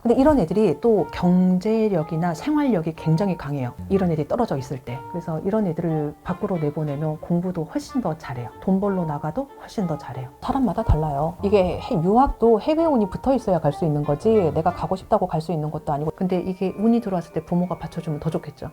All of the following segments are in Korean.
근데 이런 애들이 또 경제력이나 생활력이 굉장히 강해요. 이런 애들이 떨어져 있을 때. 그래서 이런 애들을 밖으로 내보내면 공부도 훨씬 더 잘해요. 돈 벌러 나가도 훨씬 더 잘해요. 사람마다 달라요. 이게 유학도 해외 운이 붙어 있어야 갈 수 있는 거지 내가 가고 싶다고 갈 수 있는 것도 아니고. 근데 이게 운이 들어왔을 때 부모가 받쳐주면 더 좋겠죠.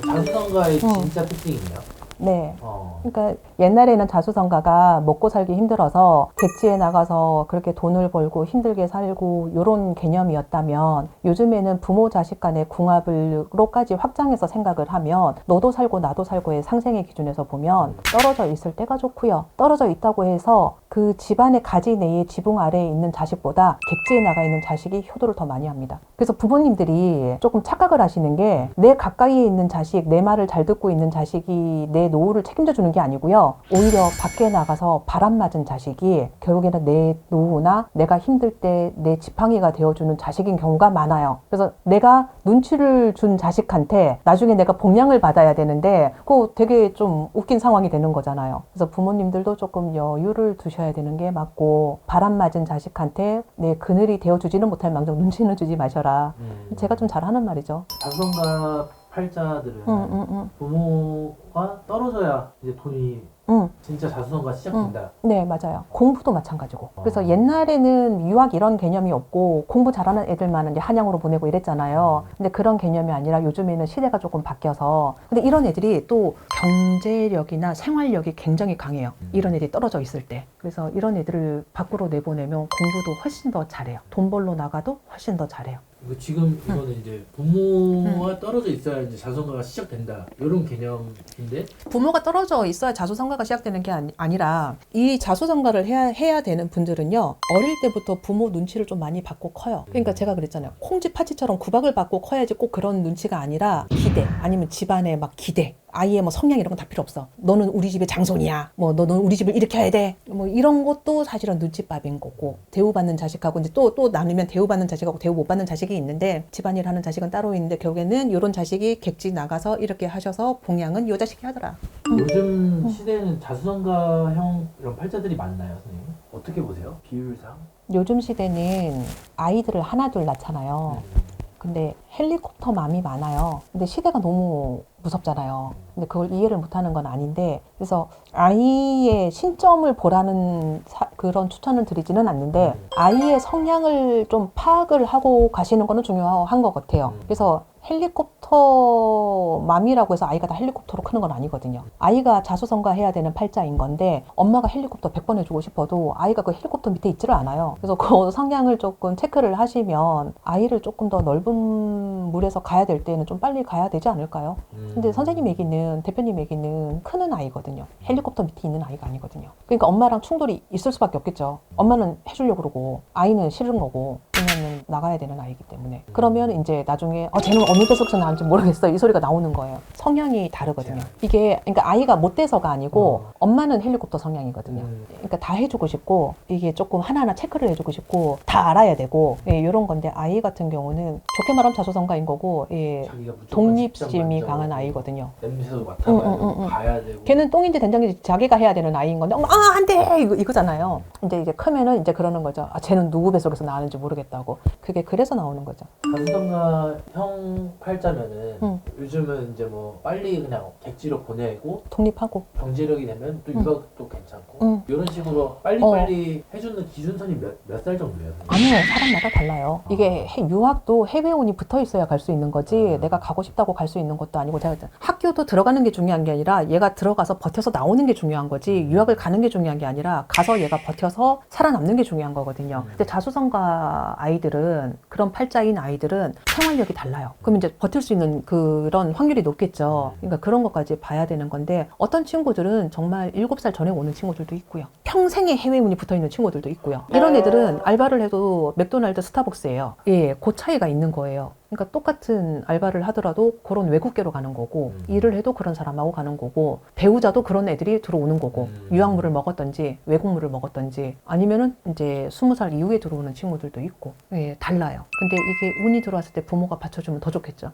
자수성가의 진짜 특징이 있나요? 네. 그러니까 옛날에는 자수성가가 먹고 살기 힘들어서 객지에 나가서 그렇게 돈을 벌고 힘들게 살고 이런 개념이었다면 요즘에는 부모 자식 간의 궁합으로까지 확장해서 생각을 하면 너도 살고 나도 살고의 상생의 기준에서 보면 떨어져 있을 때가 좋고요. 떨어져 있다고 해서 그 집안의 가지 내의 지붕 아래에 있는 자식보다 객지에 나가 있는 자식이 효도를 더 많이 합니다. 그래서 부모님들이 조금 착각을 하시는 게 내 가까이에 있는 자식, 내 말을 잘 듣고 있는 자식이 내 노후를 책임져 주는 게 아니고요. 오히려 밖에 나가서 바람 맞은 자식이 결국에는 내 노후나 내가 힘들 때 내 지팡이가 되어주는 자식인 경우가 많아요. 그래서 내가 눈치를 준 자식한테 나중에 내가 봉양을 받아야 되는데 그거 되게 좀 웃긴 상황이 되는 거잖아요. 그래서 부모님들도 조금 여유를 두셔야 되는 게 맞고 바람 맞은 자식한테 내 그늘이 되어주지는 못할 망정 눈치는 주지 마셔라. 제가 좀 잘하는 말이죠. 자수성가 팔자들은 부모가 떨어져야 이제 돈이 진짜 자수성가 시작된다. 네, 맞아요. 공부도 마찬가지고. 그래서 옛날에는 유학 이런 개념이 없고 공부 잘하는 애들만 이제 한양으로 보내고 이랬잖아요. 근데 그런 개념이 아니라 요즘에는 시대가 조금 바뀌어서. 근데 이런 애들이 또 경제력이나 생활력이 굉장히 강해요. 이런 애들이 떨어져 있을 때. 그래서 이런 애들을 밖으로 내보내면 공부도 훨씬 더 잘해요. 돈 벌러 나가도 훨씬 더 잘해요. 지금 이거는 이제 부모가 떨어져 있어야 이제 자수성가가 시작된다 이런 개념인데 부모가 떨어져 있어야 자수성가가 시작되는 게 아니라 이 자수성가를 해야 되는 분들은요 어릴 때부터 부모 눈치를 좀 많이 받고 커요. 그러니까 제가 그랬잖아요. 콩쥐 파치처럼 구박을 받고 커야지 꼭 그런 눈치가 아니라 기대 아니면 집안의 막 기대 아이의 뭐 성향 이런 건 다 필요 없어. 너는 우리 집의 장손이야. 뭐 너는 우리 집을 일으켜야 돼. 뭐 이런 것도 사실은 눈치밥인 거고 대우받는 자식하고 이제 또 나누면 대우받는 자식하고 대우 못 받는 자식이 있는데 집안일 하는 자식은 따로 있는데 결국에는 이런 자식이 객지 나가서 이렇게 하셔서 봉양은 요 자식이 하더라. 요즘 시대에는 자수성가형 이런 팔자들이 많나요, 선생님? 어떻게 보세요? 비율상? 요즘 시대는 아이들을 하나 둘 낳잖아요. 근데 헬리콥터 맘이 많아요. 근데 시대가 너무 무섭잖아요. 근데 그걸 이해를 못하는 건 아닌데 그래서 아이의 신점을 보라는 그런 추천을 드리지는 않는데 아이의 성향을 좀 파악을 하고 가시는 거는 중요한 것 같아요. 그래서 헬리콥터 맘이라고 해서 아이가 다 헬리콥터로 크는 건 아니거든요. 아이가 자수성가 해야 되는 팔자인 건데 엄마가 헬리콥터 100번 해주고 싶어도 아이가 그 헬리콥터 밑에 있지를 않아요. 그래서 그 성향을 조금 체크를 하시면 아이를 조금 더 넓은 물에서 가야 될 때는 좀 빨리 가야 되지 않을까요? 근데 선생님 얘기는 대표님 얘기는 크는 아이거든요. 헬리콥터 밑에 있는 아이가 아니거든요. 그러니까 엄마랑 충돌이 있을 수밖에 없겠죠. 엄마는 해주려고 그러고 아이는 싫은 거고 왜냐면 나가야 되는 아이기 때문에. 그러면 이제 나중에 쟤는 어느 뱃속에서 나왔는지 모르겠어 이 소리가 나오는 거예요. 성향이 다르거든요. 이게 그러니까 아이가 못돼서가 아니고 엄마는 헬리콥터 성향이거든요. 그러니까 다 해주고 싶고 이게 조금 하나하나 체크를 해주고 싶고 다 알아야 되고 이런 건데 아이 같은 경우는 좋게 말하면 자수성가인 거고 독립심이 강한 아이거든요. 냄새도 맡아봐야 되고 봐야 되고 걔는 똥인지 된장인지 자기가 해야 되는 아이인 건데 안 돼! 이거잖아요. 이제 크면은 이제 그러는 거죠. 쟤는 누구 뱃속에서 나왔는지 모르겠다고. 그게 그래서 나오는 거죠. 자수성가형 팔자면은 요즘은 이제 뭐 빨리 그냥 객지로 보내고 독립하고 경제력이 되면 또 육아도 괜찮고 이런 식으로 빨리 해주는 기준선이 몇 살 정도예요? 아니요, 사람마다 달라요. 이게 유학도 해외 운이 붙어 있어야 갈 수 있는 거지 내가 가고 싶다고 갈 수 있는 것도 아니고 제가 학교도 들어가는 게 중요한 게 아니라 얘가 들어가서 버텨서 나오는 게 중요한 거지 유학을 가는 게 중요한 게 아니라 가서 얘가 버텨서 살아남는 게 중요한 거거든요. 근데 자수성가 아이들은 그런 팔자인 아이들은 생활력이 달라요. 그럼 이제 버틸 수 있는 그런 확률이 높겠죠. 그러니까 그런 것까지 봐야 되는 건데 어떤 친구들은 정말 7살 전에 오는 친구들도 있고요. 평생에 해외 운이 붙어 있는 친구들도 있고요. 이런 애들은 알바를 해도 맥도날드, 스타벅스예요. 그 차이가 있는 거예요. 그러니까 똑같은 알바를 하더라도 그런 외국계로 가는 거고 일을 해도 그런 사람하고 가는 거고 배우자도 그런 애들이 들어오는 거고 유학물을 먹었던지 외국물을 먹었던지 아니면은 이제 20살 이후에 들어오는 친구들도 있고 달라요. 근데 이게 운이 들어왔을 때 부모가 받쳐주면 더 좋겠죠.